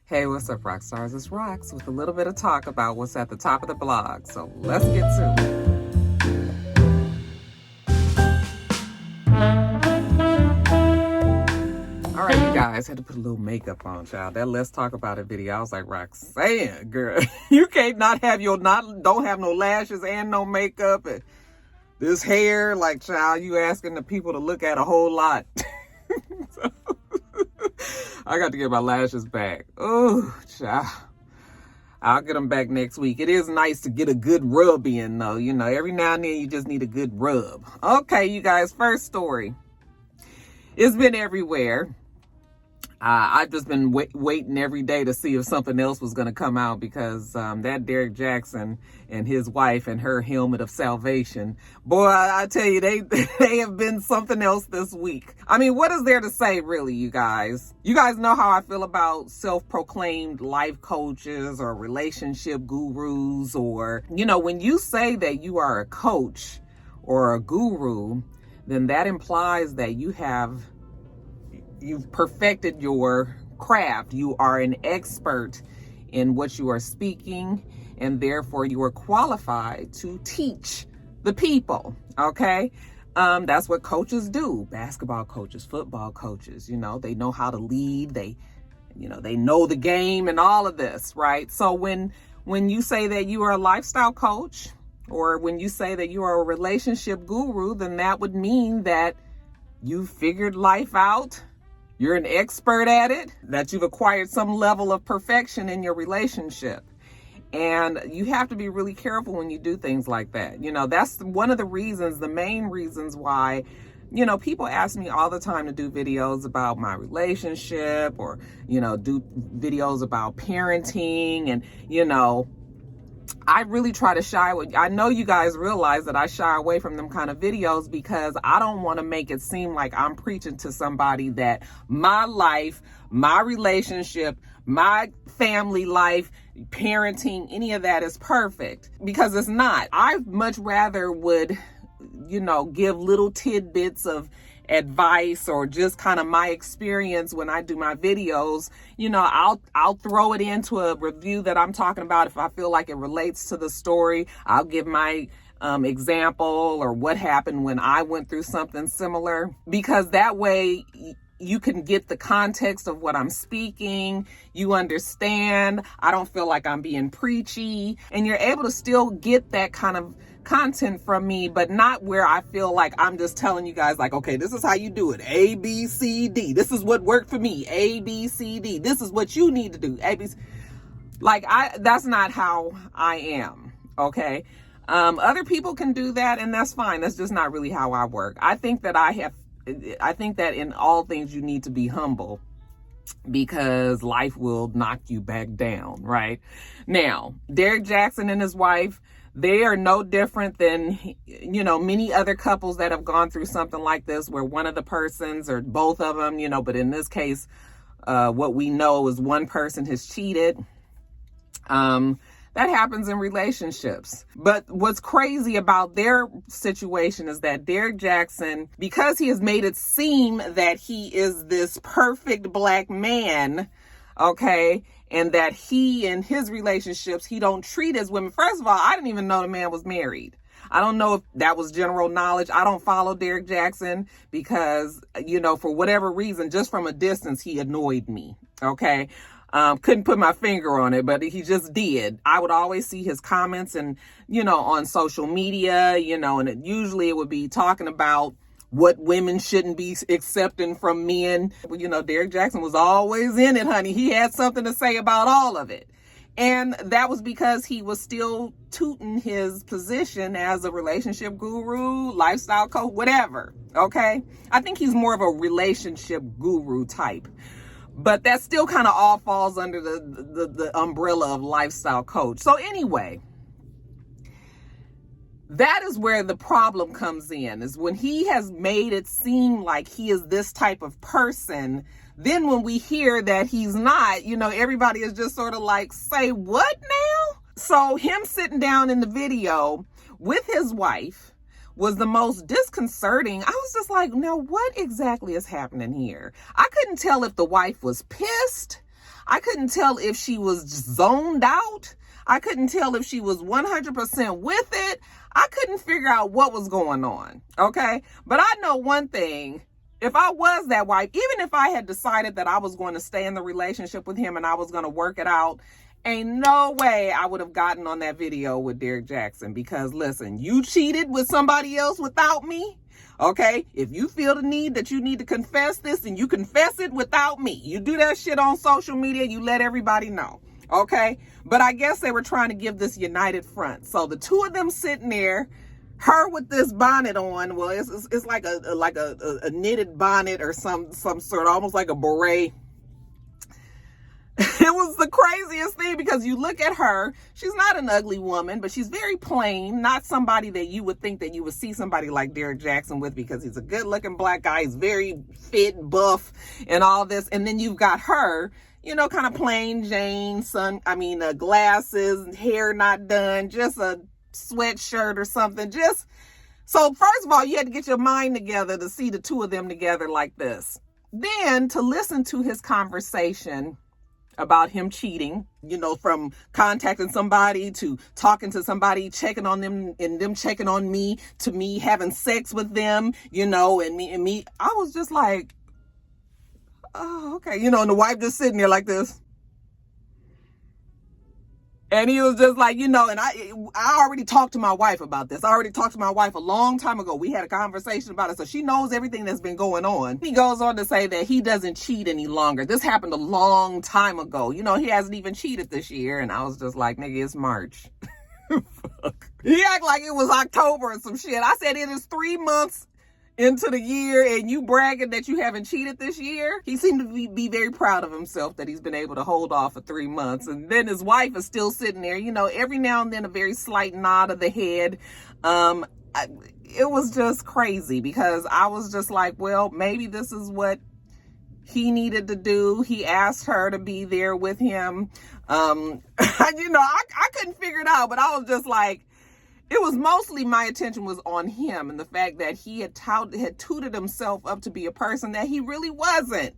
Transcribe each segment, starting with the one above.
Hey, what's up, rock stars? It's Rox with a little bit of talk about what's at the top of the blog. So let's get to it. All right, you guys, had to put a little makeup on, child. That Let's Talk About It video, I was like, Roxanne, girl, you can't don't have no lashes and no makeup and this hair, like, child, you asking the people to look at a whole lot. So, I got to get my lashes back. Oh, child. I'll get them back next week. It is nice to get a good rub in, though. You know, every now and then you just need a good rub. Okay, you guys, first story. It's been everywhere. I've just been waiting every day to see if something else was going to come out because that DerrickJaxn and his wife and her helmet of salvation, boy, I tell you, they have been something else this week. I mean, what is there to say, really, you guys? You guys know how I feel about self-proclaimed life coaches or relationship gurus, or, you know, when you say that you are a coach or a guru, then that implies that you've perfected your craft. You are an expert in what you are speaking, and therefore you are qualified to teach the people, okay? That's what coaches do. Basketball coaches, football coaches, you know, they know how to lead. They know the game and all of this, right? So when you say that you are a lifestyle coach, or when you say that you are a relationship guru, then that would mean that you've figured life out. You're an expert at it, that you've acquired some level of perfection in your relationship. And you have to be really careful when you do things like that. You know, that's one of the reasons, the main reasons why, you know, people ask me all the time to do videos about my relationship, or, you know, do videos about parenting. And, you know, I really try to shy away. I know you guys realize that I shy away from them kind of videos because I don't want to make it seem like I'm preaching to somebody that my life, my relationship, my family life, parenting, any of that is perfect, because it's not. I much rather would, you know, give little tidbits of advice or just kind of my experience when I do my videos. You know, I'll throw it into a review that I'm talking about if I feel like it relates to the story. I'll give my example or what happened when I went through something similar, because that way you can get the context of what I'm speaking. You understand. I don't feel like I'm being preachy, and you're able to still get that kind of content from me, but not where I feel like I'm just telling you guys, like, okay, this is how you do it. A, B, C, D. This is what worked for me. A, B, C, D. This is what you need to do. A, B, C. Like, that's not how I am. Okay. Other people can do that, and that's fine. That's just not really how I work. I think that in all things you need to be humble, because life will knock you back down, right? Now, DerrickJaxn and his wife, they are no different than, you know, many other couples that have gone through something like this, where one of the persons or both of them, you know, but in this case, what we know is one person has cheated. That happens in relationships. But what's crazy about their situation is that DerrickJaxn, because he has made it seem that he is this perfect black man, okay, and that he in his relationships, he don't treat his women. First of all, I didn't even know the man was married. I don't know if that was general knowledge. I don't follow DerrickJaxn because, you know, for whatever reason, just from a distance, he annoyed me, okay? Couldn't put my finger on it, but he just did. I would always see his comments and, you know, on social media, you know, and usually it would be talking about what women shouldn't be accepting from men. You know, DerrickJaxn was always in it, honey. He had something to say about all of it. And that was because he was still tooting his position as a relationship guru, lifestyle coach, whatever, okay? I think he's more of a relationship guru type. But that still kind of all falls under the umbrella of lifestyle coach. So anyway, that is where the problem comes in, is when he has made it seem like he is this type of person. Then when we hear that he's not, you know, everybody is just sort of like, say what now? So him sitting down in the video with his wife was the most disconcerting. I was just like, now what exactly is happening here? I couldn't tell if the wife was pissed. I couldn't tell if she was zoned out. I couldn't tell if she was 100% with it. I couldn't figure out what was going on, okay? But I know one thing. If I was that wife, even if I had decided that I was going to stay in the relationship with him and I was going to work it out, ain't no way I would have gotten on that video with DerrickJaxn, because listen, you cheated with somebody else without me. Okay, if you feel the need that you need to confess this, and you confess it without me. You do that shit on social media, you let everybody know. Okay, but I guess they were trying to give this united front. So the two of them sitting there, her with this bonnet on. Well, it's like a knitted bonnet or some sort, almost like a beret. It was the craziest thing, because you look at her, she's not an ugly woman, but she's very plain, not somebody that you would think that you would see somebody like DerrickJaxn with, because he's a good looking black guy. He's very fit, buff, and all this. And then you've got her, you know, kind of plain Jane, glasses, hair not done, just a sweatshirt or something. So first of all, you had to get your mind together to see the two of them together like this. Then to listen to his conversation about him cheating, you know, from contacting somebody to talking to somebody, checking on them and them checking on me, to me having sex with them, you know, and me. I was just like, oh, okay. You know, and the wife just sitting there like this. And he was just like, you know, and I already talked to my wife about this. I already talked to my wife a long time ago. We had a conversation about it. So she knows everything that's been going on. He goes on to say that he doesn't cheat any longer. This happened a long time ago. You know, he hasn't even cheated this year. And I was just like, nigga, it's March. Fuck. He act like it was October or some shit. I said it is 3 months into the year and you bragging that you haven't cheated this year. He seemed to be very proud of himself that he's been able to hold off for 3 months. And then his wife is still sitting there, you know, every now and then a very slight nod of the head. It was just crazy, because I was just like, well, maybe this is what he needed to do. He asked her to be there with him. You know, I couldn't figure it out, but I was just like, it was mostly, my attention was on him and the fact that he had tooted himself up to be a person that he really wasn't.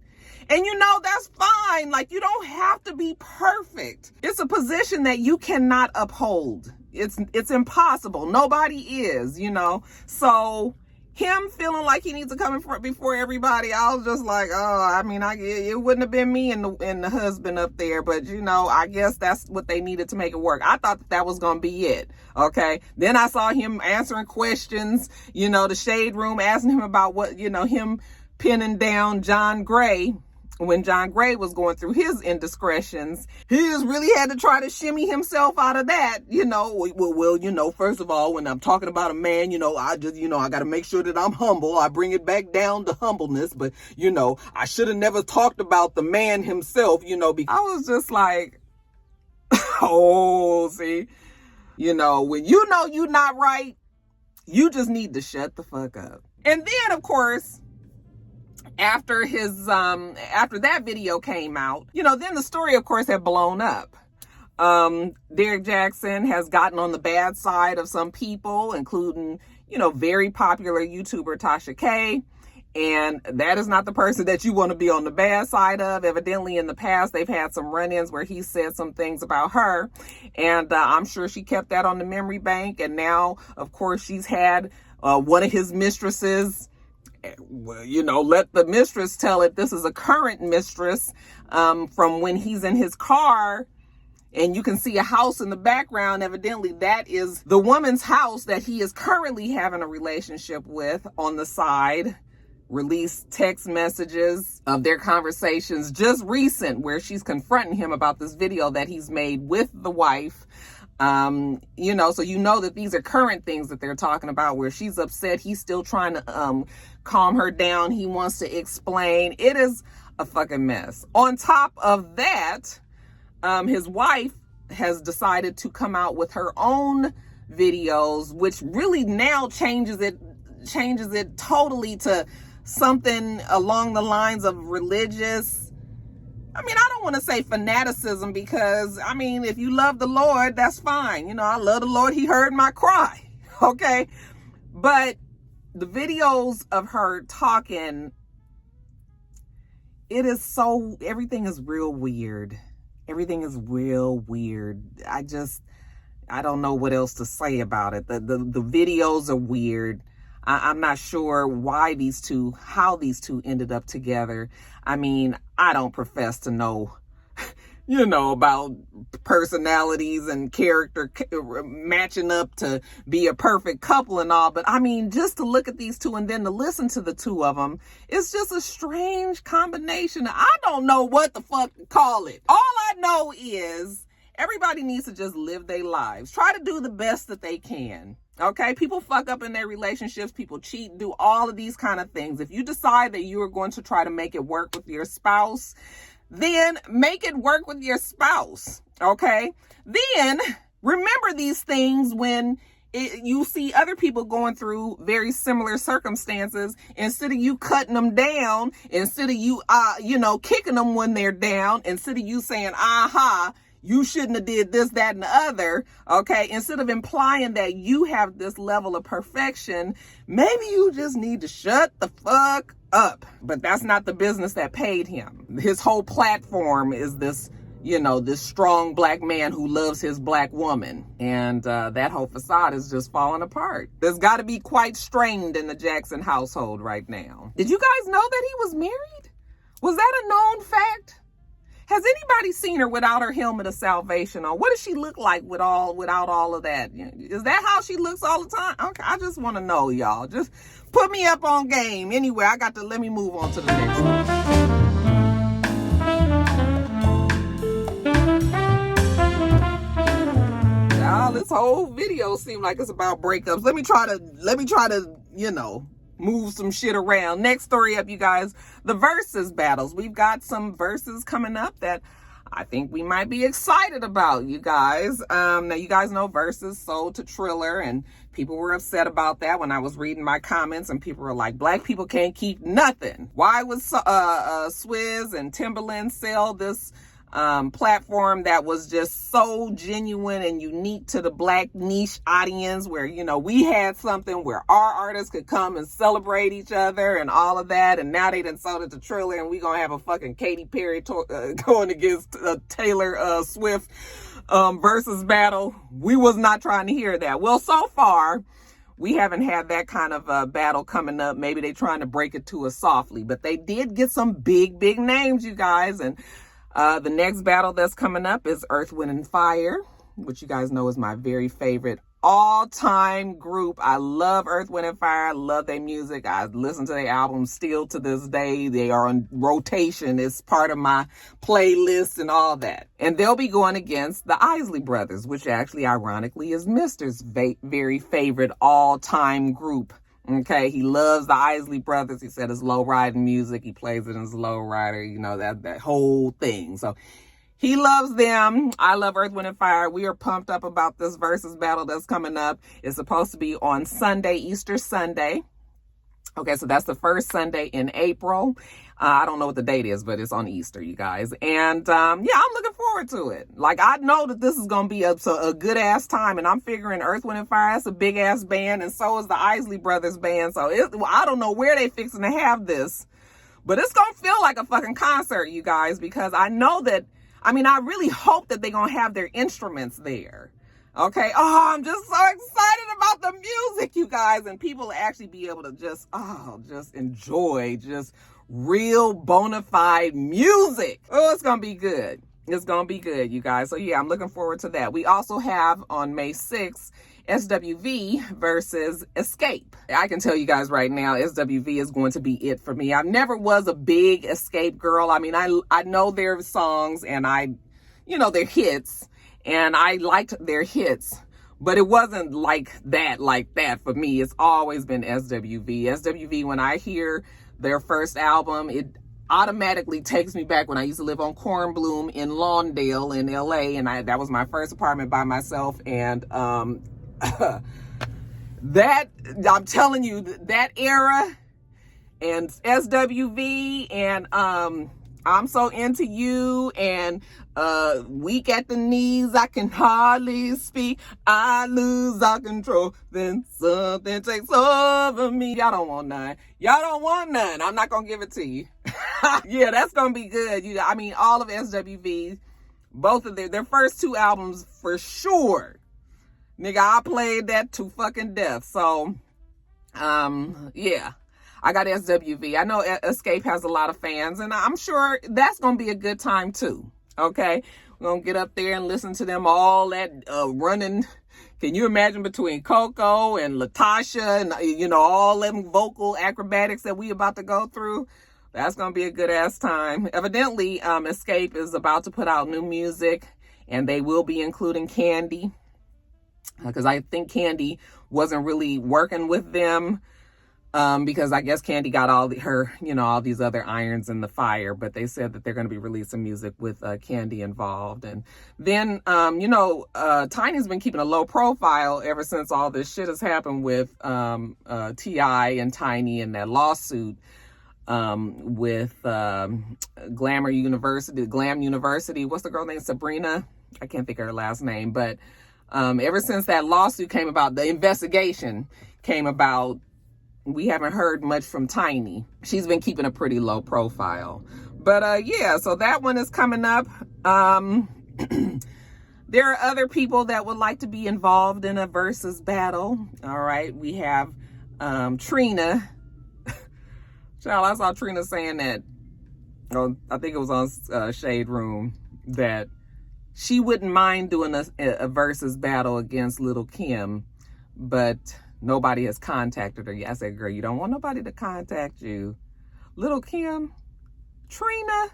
And you know, that's fine. Like, you don't have to be perfect. It's a position that you cannot uphold. It's impossible. Nobody is, you know. So him feeling like he needs to come in before everybody, I was just like, oh, I mean, it wouldn't have been me and the husband up there, but you know, I guess that's what they needed to make it work. I thought that was going to be it. Okay. Then I saw him answering questions, you know, the shade room asking him about what, you know, him pinning down John Gray. When John Gray was going through his indiscretions, he just really had to try to shimmy himself out of that. You know, well, you know, first of all, when I'm talking about a man, you know, I got to make sure that I'm humble. I bring it back down to humbleness. But, you know, I should have never talked about the man himself, you know, because I was just like, oh, see, you know, when you know you're not right, you just need to shut the fuck up. And then, of course, after that video came out, you know, then the story, of course, had blown up. DerrickJaxn has gotten on the bad side of some people, including, you know, very popular YouTuber Tasha K. And that is not the person that you want to be on the bad side of. Evidently, in the past, they've had some run-ins where he said some things about her. And I'm sure she kept that on the memory bank. And now, of course, she's had one of his mistresses, well, you know, let the mistress tell it. This is a current mistress from when he's in his car and you can see a house in the background. Evidently, that is the woman's house that he is currently having a relationship with. On the side, released text messages of their conversations just recent, where she's confronting him about this video that he's made with the wife. You know, so you know that these are current things that they're talking about, where she's upset. He's still trying to calm her down. He wants to explain. It is a fucking mess. On top of that, his wife has decided to come out with her own videos, which really now changes it totally to something along the lines of religious. I mean, I don't want to say fanaticism, because, I mean, if you love the Lord, that's fine. You know, I love the Lord. He heard my cry. Okay. But the videos of her talking, it is so, everything is real weird. Everything is real weird. I don't know what else to say about it. The videos are weird. I'm not sure how these two ended up together. I mean, I don't profess to know, about personalities and character matching up to be a perfect couple and all. But I mean, just to look at these two and then to listen to the two of them, it's just a strange combination. I don't know what the fuck to call it. All I know is everybody needs to just live their lives. Try to do the best that they can. Okay, people fuck up in their relationships, people cheat, do all of these kind of things. If you decide that you are going to try to make it work with your spouse, then make it work with your spouse. Okay, then remember these things when you see other people going through very similar circumstances. Instead of you cutting them down, instead of you, kicking them when they're down, instead of you saying, aha, you shouldn't have did this, that, and the other, okay? Instead of implying that you have this level of perfection, maybe you just need to shut the fuck up. But that's not the business that paid him. His whole platform is this, this strong black man who loves his black woman. And that whole facade is just falling apart. There's got to be quite strained in the Jackson household right now. Did you guys know that he was married? Was that a known fact? Has anybody seen her without her helmet of salvation on? What does she look like without all of that? Is that how she looks all the time? Okay, I just want to know, y'all. Just put me up on game. Anyway, let me move on to the next one. Y'all, this whole video seems like it's about breakups. Let me try to, move some shit around. Next story up, you guys, the versus battles. We've got some verses coming up that I think we might be excited about, you guys. Now, you guys know Versus sold to Triller, and people were upset about that when I was reading my comments, and people were like, black people can't keep nothing. Why would Swizz and Timbaland sell this platform that was just so genuine and unique to the black niche audience, where we had something where our artists could come and celebrate each other and all of that, and now they done sold it to Triller, and we gonna have a fucking Katy Perry going against Taylor Swift versus battle. We was not trying to hear that. Well, so far we haven't had that kind of battle coming up. Maybe they trying to break it to us softly, but they did get some big names, you guys. And the next battle that's coming up is Earth, Wind & Fire, which you guys know is my very favorite all-time group. I love Earth, Wind & Fire. I love their music. I listen to their albums still to this day. They are on rotation. It's part of my playlist and all that. And they'll be going against the Isley Brothers, which actually, ironically, is Mr.'s very favorite all-time group. Okay, he loves the Isley Brothers. He said it's low riding music. He plays it as a low rider, that whole thing. So he loves them. I love Earth, Wind & Fire. We are pumped up about this versus battle that's coming up. It's supposed to be on Sunday, Easter Sunday. Okay, so that's the first Sunday in April. I don't know what the date is, but it's on Easter, you guys. And I'm looking forward to it. Like, I know that this is going to be a good ass time, and I'm figuring Earth, Wind & Fire, that's a big ass band, and so is the Isley Brothers band. So I don't know where they fixing to have this, but it's going to feel like a fucking concert, you guys, because I know that, I really hope that they're going to have their instruments there. Okay. Oh, I'm just so excited about the music, you guys, and people actually be able to just enjoy just real bona fide music. Oh, it's gonna be good. It's gonna be good, you guys. So yeah, I'm looking forward to that. We also have on May 6th SWV versus Escape. I can tell you guys right now, SWV is going to be it for me. I never was a big Escape girl. I know their songs and their hits, and I liked their hits, but it wasn't like that for me. It's always been SWV. SWV, when I hear their first album, it automatically takes me back when I used to live on Cornbloom in Lawndale in LA, and that was my first apartment by myself. And that, I'm telling you, that era and SWV and I'm so into you, and weak at the knees, I can hardly speak. I lose all control, then something takes over me. Y'all don't want none. Y'all don't want none. I'm not gonna give it to you. Yeah, that's gonna be good. I mean, all of SWV, both of their first 2 albums for sure. Nigga, I played that to fucking death. So, yeah. I got SWV. I know Escape has a lot of fans, and I'm sure that's going to be a good time too. Okay? We're going to get up there and listen to them all that running. Can you imagine between Coco and Latasha and, you know, all them vocal acrobatics that we about to go through? That's going to be a good ass time. Evidently, Escape is about to put out new music, and they will be including Candy, because I think Candy wasn't really working with them. Because I guess Candy got all these other irons in the fire, but they said that they're going to be releasing music with Candy involved. And then, Tiny's been keeping a low profile ever since all this shit has happened with T.I. and Tiny and that lawsuit with Glam University. What's the girl name? Sabrina? I can't think of her last name. But ever since that lawsuit came about, the investigation came about, we haven't heard much from Tiny. She's been keeping a pretty low profile. But yeah, so that one is coming up. There are other people that would like to be involved in a versus battle. All right, we have Trina. Child, I saw Trina saying that, I think it was on Shade Room, that she wouldn't mind doing a versus battle against Lil' Kim, but nobody has contacted her yet. I said, girl, you don't want nobody to contact you. Lil' Kim, Trina.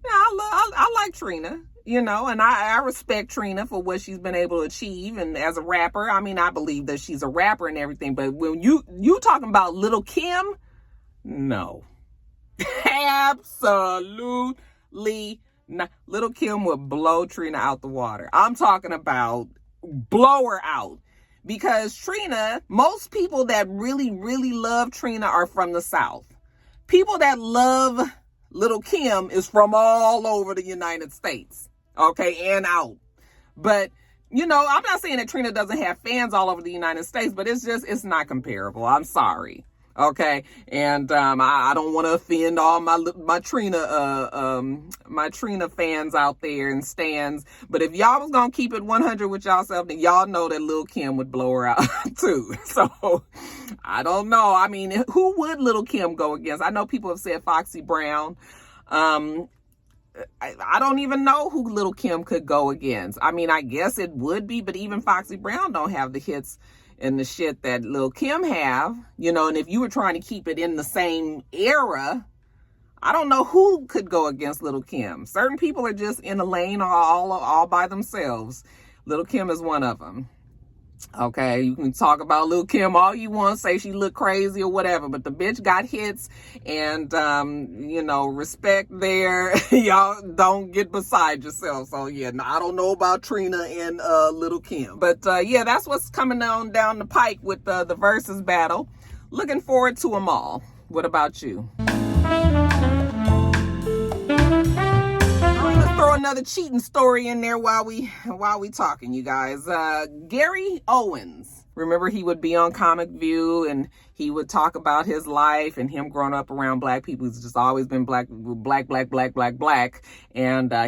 Yeah, I like Trina, you know, and I respect Trina for what she's been able to achieve. And as a rapper, I mean, I believe that she's a rapper and everything. But when you talking about Lil' Kim, no. Absolutely not. Lil' Kim would blow Trina out the water. I'm talking about blow her out. Because Trina, most people that really, really love Trina are from the South. People that love Lil' Kim is from all over the United States. Okay, and out. But, you know, I'm not saying that Trina doesn't have fans all over the United States, but it's not comparable. I'm sorry. Okay, and I don't want to offend all my Trina fans out there and stans, but if y'all was gonna keep it 100 with y'allself, then y'all know that Lil' Kim would blow her out too. So I don't know. I mean, who would Lil' Kim go against? I know people have said Foxy Brown. I don't even know who Lil' Kim could go against. I mean, I guess it would be, but even Foxy Brown don't have the hits and the shit that Lil' Kim have, you know. And if you were trying to keep it in the same era, I don't know who could go against Lil' Kim. Certain people are just in a lane all by themselves. Lil' Kim is one of them. Okay, you can talk about Lil' Kim all you want, say she look crazy or whatever, but the bitch got hits, and you know, respect there. Y'all don't get beside yourself. So yeah, I don't know about Trina and Lil' Kim, but yeah, that's what's coming down the pike with the versus battle. Looking forward to them all. What about you? Throw another cheating story in there while we talking, you guys. GaryOwens. Remember, he would be on Comic View and he would talk about his life and him growing up around black people. He's just always been black. And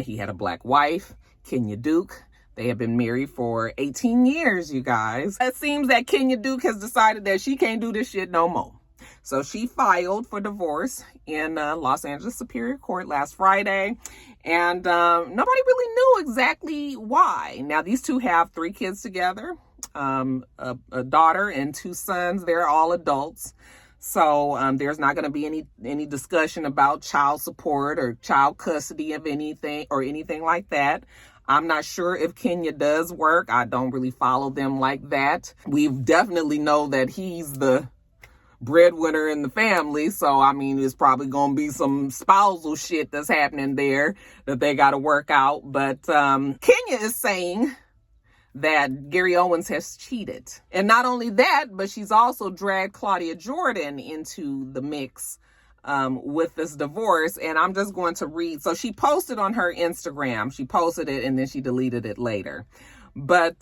he had a black wife, Kenya Duke. They have been married for 18 years, you guys. It seems that Kenya Duke has decided that she can't do this shit no more. So she filed for divorce in Los Angeles Superior Court last Friday. And nobody really knew exactly why. Now, these two have 3 kids together, a daughter and 2 sons. They're all adults. So there's not going to be any discussion about child support or child custody of anything or anything like that. I'm not sure if Kenya does work. I don't really follow them like that. We definitely know that he's the breadwinner in the family, so I mean, it's probably gonna be some spousal shit that's happening there that they got to work out. But Kenya is saying that GaryOwens has cheated, and not only that, but she's also dragged Claudia Jordan into the mix with this divorce, and I'm just going to read. So she posted on her Instagram. She posted it and then she deleted it later. But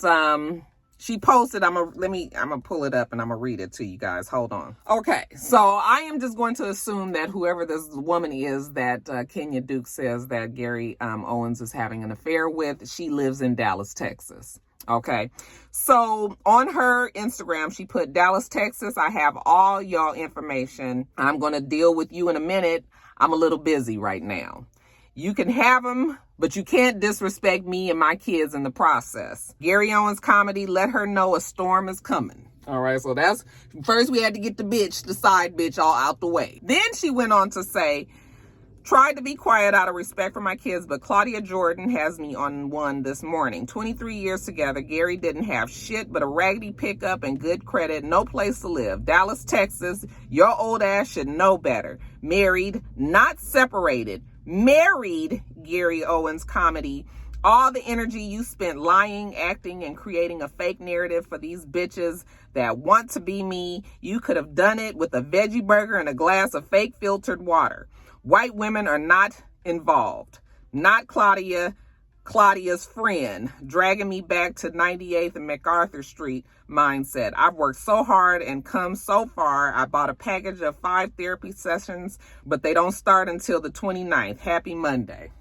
she posted, I'm gonna pull it up and I'm gonna read it to you guys. Hold on. Okay, so I am just going to assume that whoever this woman is that Kenya Duke says that Gary Owens is having an affair with, she lives in Dallas, Texas. Okay, so on her Instagram, she put, Dallas, Texas, I have all y'all information. I'm going to deal with you in a minute. I'm a little busy right now. You can have them, but you can't disrespect me and my kids in the process. Gary Owens comedy, let her know a storm is coming. All right, so that's, first we had to get the side bitch all out the way. Then she went on to say, tried to be quiet out of respect for my kids, but Claudia Jordan has me on one this morning. 23 years together, Gary didn't have shit but a raggedy pickup and good credit, no place to live. Dallas, Texas, your old ass should know better. Married, not separated. Married, Gary Owens comedy. All the energy you spent lying, acting, and creating a fake narrative for these bitches that want to be me, you could have done it with a veggie burger and a glass of fake filtered water. White women are not involved. Not Claudia's friend, dragging me back to 98th and MacArthur Street mindset. I've worked so hard and come so far. I bought a package of 5 therapy sessions, but they don't start until the 29th. Happy Monday.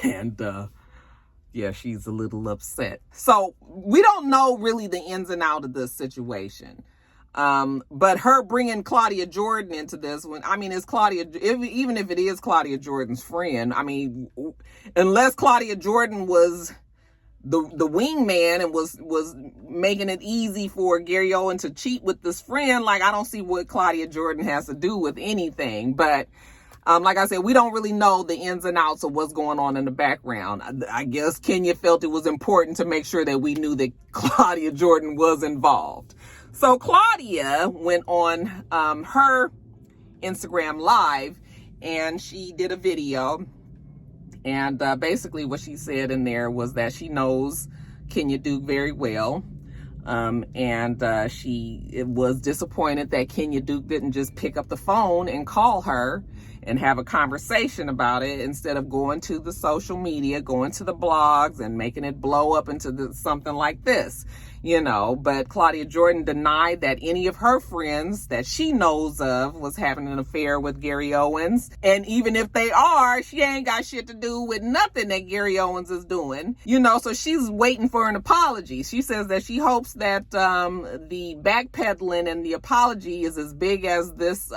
And, yeah, she's a little upset. So we don't know really the ins and outs of this situation. But her bringing Claudia Jordan into this one, I mean, even if it is Claudia Jordan's friend, I mean, unless Claudia Jordan was the wingman and was making it easy for Gary Owens to cheat with this friend, like, I don't see what Claudia Jordan has to do with anything. But like I said, we don't really know the ins and outs of what's going on in the background. I guess Kenya felt it was important to make sure that we knew that Claudia Jordan was involved. So Claudia went on her Instagram Live and she did a video. And basically what she said in there was that she knows Kenya Duke very well. And she was disappointed that Kenya Duke didn't just pick up the phone and call her and have a conversation about it instead of going to the social media, going to the blogs and making it blow up into something like this, you know. But Claudia Jordan denied that any of her friends that she knows of was having an affair with Gary Owens. And even if they are, she ain't got shit to do with nothing that Gary Owens is doing, you know. So she's waiting for an apology. She says that she hopes that the backpedaling and the apology is as big as this,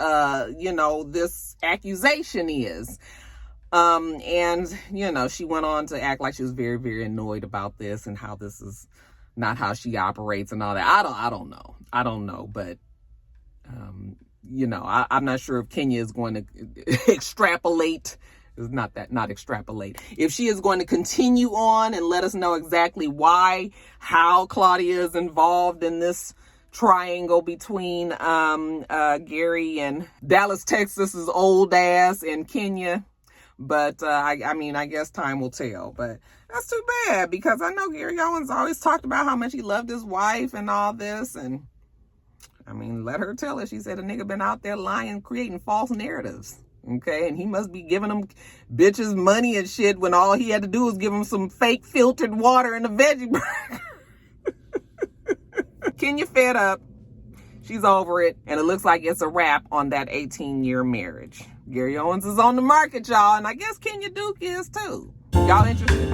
you know, this accusation is. And, you know, she went on to act like she was very, very annoyed about this and how this is not how she operates and all that. I don't know. But, you know, I'm not sure if Kenya is going to extrapolate. Not extrapolate. If she is going to continue on and let us know exactly how Claudia is involved in this triangle between Gary and Dallas, Texas's old ass and Kenya. But I mean, I guess time will tell. But that's too bad, because I know Gary Owens always talked about how much he loved his wife and all this. And I mean, let her tell it. She said a nigga been out there lying, creating false narratives. Okay, and he must be giving them bitches money and shit when all he had to do was give them some fake filtered water and a veggie burger. Kenya fed up. She's over it. And it looks like it's a wrap on that 18-year marriage. Gary Owens is on the market, y'all. And I guess Kenya Duke is too. Y'all interested?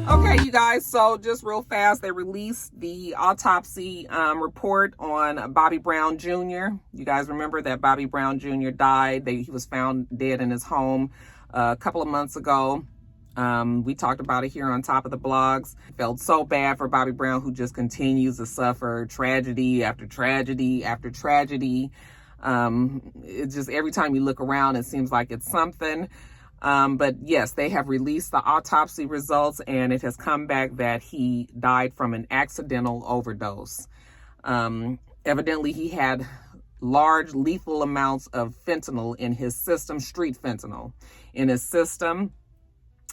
Okay, you guys. So just real fast, they released the autopsy report on Bobby Brown Jr. You guys remember that Bobby Brown Jr. died. He was found dead in his home a couple of months ago. We talked about it here on Top of the Blogs. Felt so bad for Bobby Brown, who just continues to suffer tragedy after tragedy after tragedy. It's just every time you look around, it seems like it's something. But yes, they have released the autopsy results, and it has come back that he died from an accidental overdose. Evidently, he had large lethal amounts of fentanyl in his system, street fentanyl in his system.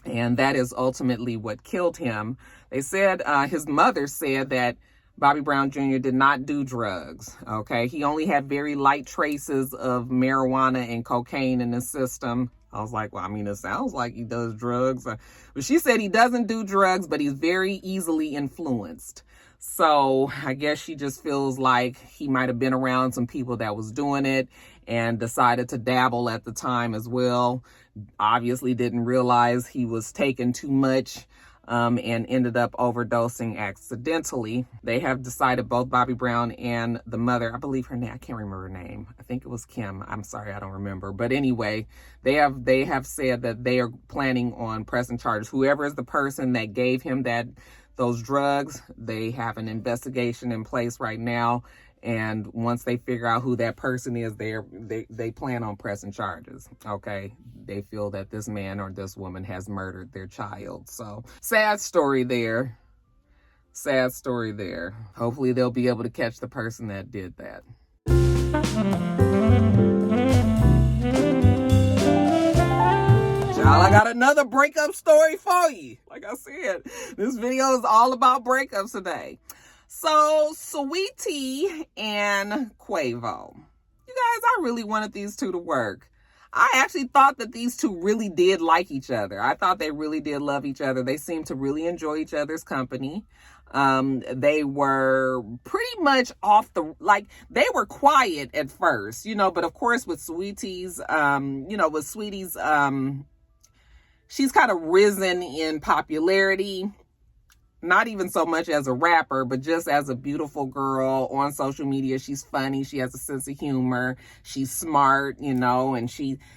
And that is ultimately what killed him. They said, his mother said that Bobby Brown Jr. did not do drugs, okay? He only had very light traces of marijuana and cocaine in his system. I was like, well, I mean, it sounds like he does drugs. But she said he doesn't do drugs, but he's very easily influenced. So I guess she just feels like he might have been around some people that was doing it and decided to dabble at the time as well. Obviously didn't realize he was taking too much. And ended up overdosing accidentally. They have decided, both Bobby Brown and the mother, I believe her name, I can't remember her name. I think it was Kim. I'm sorry, I don't remember. But anyway, they have said that they are planning on pressing charges. Whoever is the person that gave him those drugs, they have an investigation in place right now. And once they figure out who that person is, they plan on pressing charges, okay? They feel that this man or this woman has murdered their child. So, sad story there. Sad story there. Hopefully they'll be able to catch the person that did that. Y'all, I got another breakup story for you. Like I said, this video is all about breakups today. So, Saweetie and Quavo. You guys, I really wanted these two to work. I actually thought that these two really did like each other. I thought they really did love each other. They seemed to really enjoy each other's company. They were pretty much they were quiet at first, but of course with Saweetie's, she's kind of risen in popularity. Not even so much as a rapper, but just as a beautiful girl on social media. She's funny. She has a sense of humor. She's smart,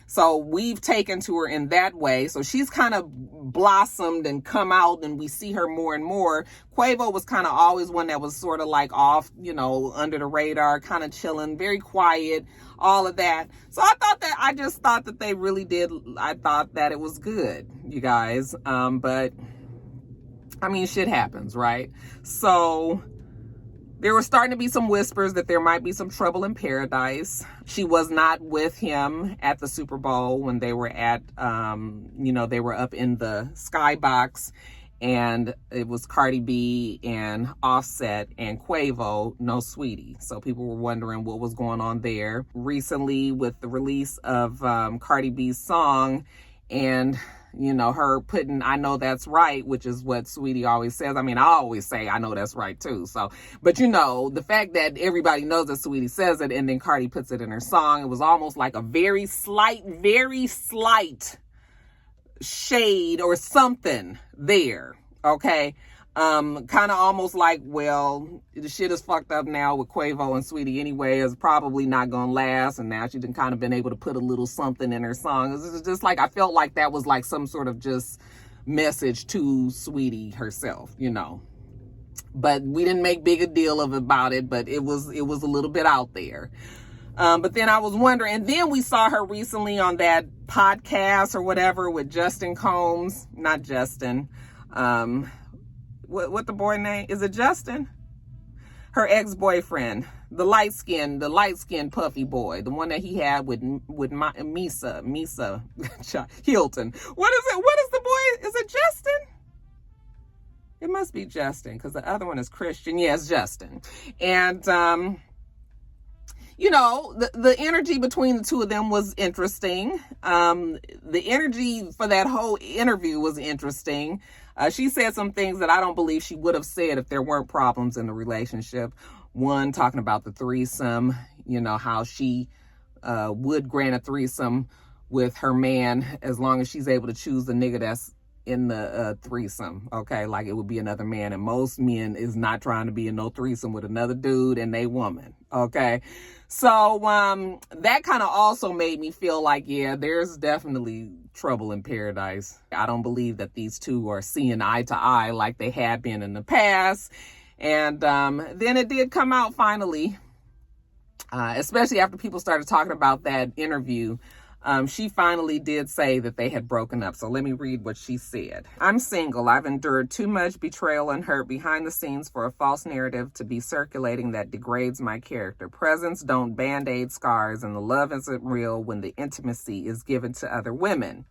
so we've taken to her in that way. So she's kind of blossomed and come out, and we see her more and more. Quavo was kind of always one that was sort of like off, under the radar, kind of chilling, very quiet, all of that. So I just thought that they really did. I thought that it was good, you guys. But I mean, shit happens, right? So there were starting to be some whispers that there might be some trouble in paradise. She was not with him at the Super Bowl when they were at, they were up in the skybox, and it was Cardi B and Offset and Quavo, no Saweetie. So people were wondering what was going on there. Recently, with the release of Cardi B's song and her putting, I know that's right, which is what Saweetie always says. I mean, I always say, I know that's right too. So, but the fact that everybody knows that Saweetie says it and then Cardi puts it in her song, it was almost like a very slight shade or something there. Okay. Kind of almost like, well, the shit is fucked up now with Quavo and Saweetie anyway. It's probably not gonna last, and now she's kind of been able to put a little something in her song. It's just like, I felt like that was like some sort of just message to Saweetie herself, But we didn't make big a deal about it, but it was a little bit out there. But then I was wondering, and then we saw her recently on that podcast or whatever with Justin Combs, not Justin, what the boy name? Is it Justin? Her ex-boyfriend, the light-skinned puffy boy, the one that he had with Misa Hilton. What is it? What is the boy? Is it Justin? It must be Justin, because the other one is Christian. Yes, Justin. And the energy between the two of them was interesting. The energy for that whole interview was interesting. She said some things that I don't believe she would have said if there weren't problems in the relationship. One, talking about the threesome, how she would grant a threesome with her man as long as she's able to choose the nigga that's in the threesome, okay? Like it would be another man, and most men is not trying to be in no threesome with another dude and they woman, okay? So that kind of also made me feel like, yeah, there's definitely trouble in paradise. I don't believe that these two are seeing eye to eye like they had been in the past. And then it did come out finally, especially after people started talking about that interview. She finally did say that they had broken up. So let me read what she said. I'm single. I've endured too much betrayal and hurt behind the scenes for a false narrative to be circulating that degrades my character. Presents don't band-aid scars, and the love isn't real when the intimacy is given to other women.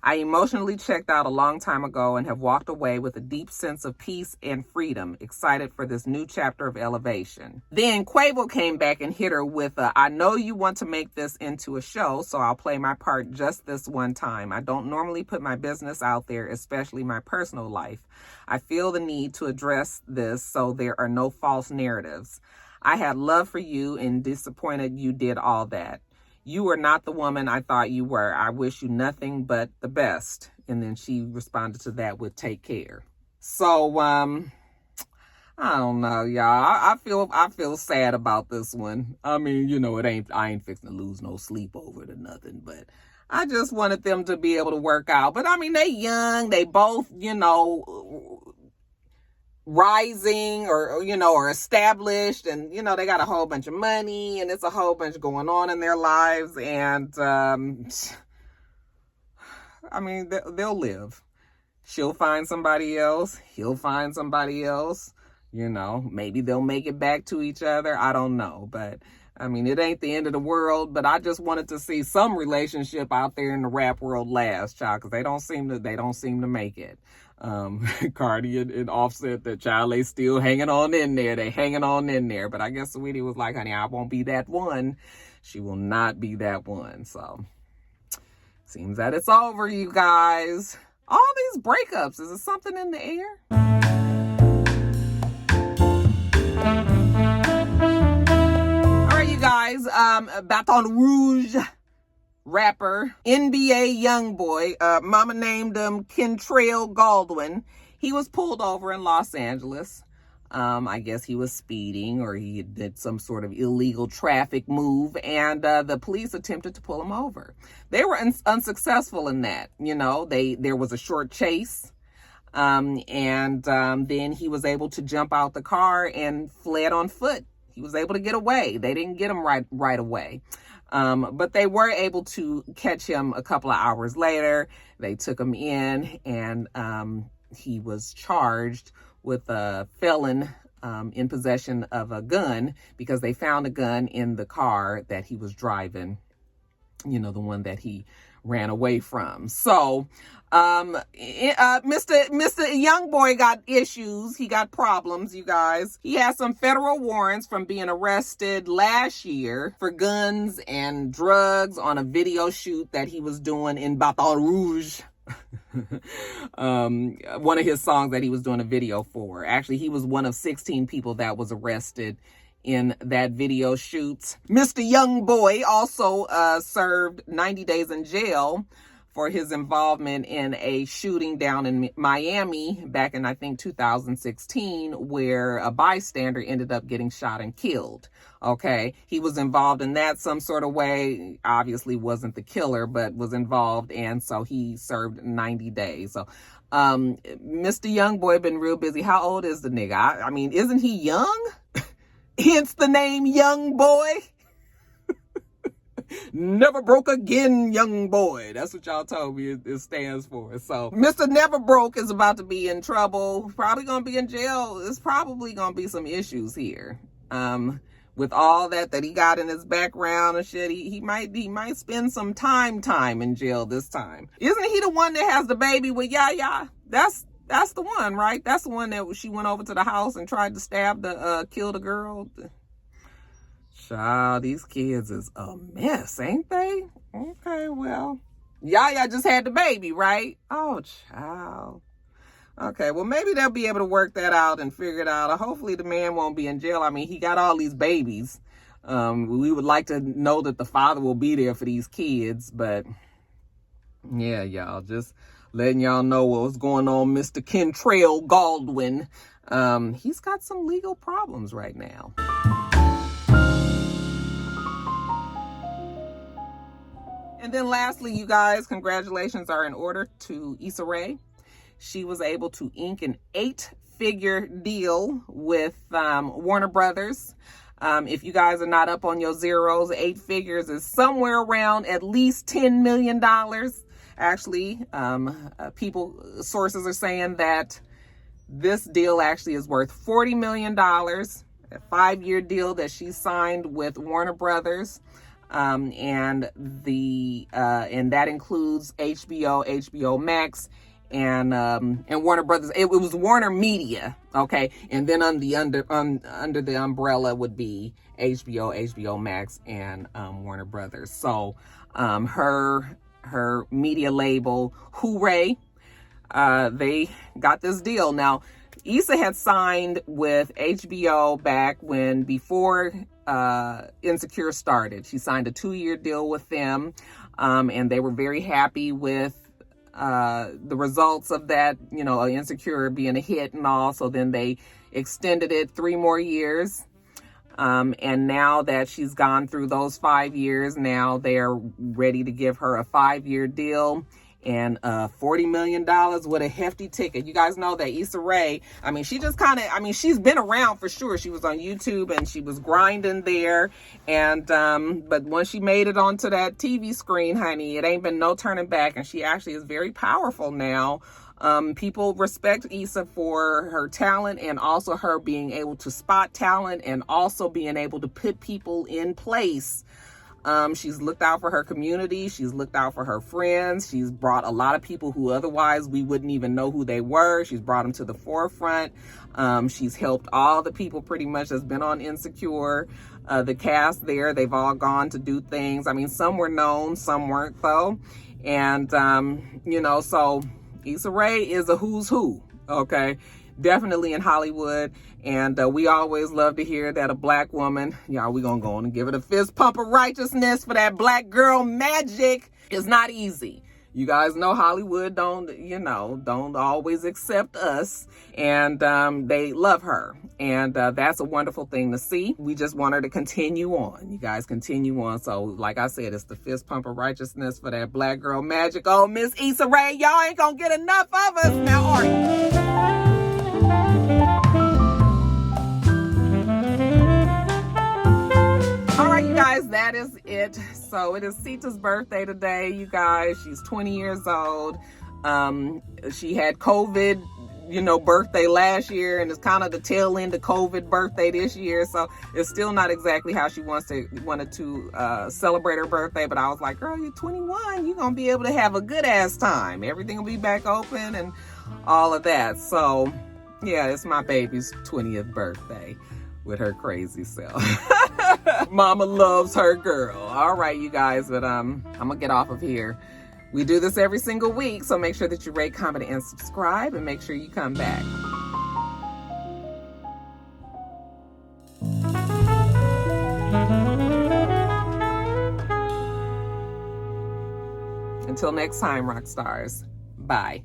I emotionally checked out a long time ago and have walked away with a deep sense of peace and freedom, excited for this new chapter of elevation. Then Quavo came back and hit her with I know you want to make this into a show, so I'll play my part just this one time. I don't normally put my business out there, especially my personal life. I feel the need to address this so there are no false narratives. I had love for you and disappointed you did all that. You are not the woman I thought you were. I wish you nothing but the best. And then she responded to that with take care. So, I don't know, y'all. I feel sad about this one. I mean, you know, I ain't fixing to lose no sleep over it or nothing, but I just wanted them to be able to work out. But I mean, they young, they both, you know, rising or, you know, or established, and, you know, they got a whole bunch of money and it's a whole bunch going on in their lives. And, I mean, they'll live. She'll find somebody else. He'll find somebody else. You know, maybe they'll make it back to each other. I don't know. But I mean, it ain't the end of the world, but I just wanted to see some relationship out there in the rap world last, child, because they don't seem to make it. Cardi and Offset, the child, they still hanging on in there. They hanging on in there. But I guess Saweetie was like, honey, I won't be that one. She will not be that one. So seems that it's over, you guys. All these breakups, is it something in the air? All right, you guys, Baton Rouge rapper, NBA YoungBoy, mama named him Kentrell Goldwyn. He was pulled over in Los Angeles. I guess he was speeding or he did some sort of illegal traffic move, and the police attempted to pull him over. They were unsuccessful in that. You know, there was a short chase, and then he was able to jump out the car and fled on foot. He was able to get away. They didn't get him right away. But they were able to catch him a couple of hours later. They took him in, and he was charged with a felon in possession of a gun because they found a gun in the car that he was driving, you know, the one that he ran away from. So Mr. YoungBoy got issues. He got problems, you guys. He has some federal warrants from being arrested last year for guns and drugs on a video shoot that he was doing in Baton Rouge. One of his songs that he was doing a video for. Actually, he was one of 16 people that was arrested in that video shoot. Mr. YoungBoy also served 90 days in jail for his involvement in a shooting down in Miami back in, I think, 2016, where a bystander ended up getting shot and killed. Okay, he was involved in that some sort of way. Obviously wasn't the killer, but was involved, and so he served 90 days. So Mr. YoungBoy been real busy. How old is the nigga? I mean, isn't he young? Hence the name YoungBoy. Never broke again, young boy. That's what y'all told me it stands for. So Mr. Never Broke is about to be in trouble. Probably gonna be in jail. There's probably gonna be some issues here. With all that he got in his background and shit, he might spend some time in jail this time. Isn't he the one that has the baby with Yaya? That's the one, right? That's the one that she went over to the house and tried to kill the girl. Child, these kids is a mess, ain't they? Okay, well, Yaya just had the baby, right? Oh, child. Okay, well, maybe they'll be able to work that out and figure it out. Hopefully the man won't be in jail. I mean, he got all these babies. We would like to know that the father will be there for these kids, but yeah, y'all, just letting y'all know what was going on. Mr. Kentrell Goldwyn, he's got some legal problems right now. And then lastly, you guys, congratulations are in order to Issa Rae. She was able to ink an 8-figure deal with Warner Brothers. If you guys are not up on your zeros, 8 figures is somewhere around at least $10 million. Actually, sources are saying that this deal actually is worth $40 million. A 5-year deal that she signed with Warner Brothers. and that includes HBO, HBO Max, and Warner Brothers. It was Warner Media, okay, and then under the umbrella would be HBO, HBO Max, and Warner Brothers. So her media label, Hooray, they got this deal. Now, Issa had signed with HBO back before Insecure started. She signed a 2-year deal with them, and they were very happy with the results of that, Insecure being a hit and all. So then they extended it 3 more years. And now that she's gone through those 5 years, now they're ready to give her a 5-year deal and $40 million with a hefty ticket. You guys know that Issa Rae, she just she's been around for sure. She was on YouTube and she was grinding there. And, but once she made it onto that TV screen, honey, it ain't been no turning back. And she actually is very powerful now. People respect Issa for her talent and also her being able to spot talent and also being able to put people in place. She's looked out for her community. She's looked out for her friends. She's brought a lot of people who otherwise we wouldn't even know who they were. She's brought them to the forefront. She's helped all the people pretty much that's been on Insecure. The cast there, they've all gone to do things. Some were known, some weren't though. And, so Issa Rae is a who's who, okay? Definitely in Hollywood. And we always love to hear that a black woman, y'all, we gonna go on and give it a fist pump of righteousness for that black girl magic. It's not easy. You guys know Hollywood don't always accept us, and they love her. And that's a wonderful thing to see. We just want her to continue on. You guys continue on. So like I said, it's the fist pump of righteousness for that black girl magic. Oh, Miss Issa Rae, y'all ain't gonna get enough of us now, are you? All right, you guys, that is it. So it is Sita's birthday today, you guys. She's 20 years old. She had COVID, birthday last year, and it's kind of the tail end of COVID birthday this year. So it's still not exactly how she wanted to celebrate her birthday. But I was like, girl, you're 21. You're going to be able to have a good ass time. Everything will be back open and all of that. So yeah, it's my baby's 20th birthday with her crazy self. Mama loves her girl. All right, you guys, but I'm gonna get off of here. We do this every single week, so make sure that you rate, comment, and subscribe, and make sure you come back. Until next time, rock stars. Bye.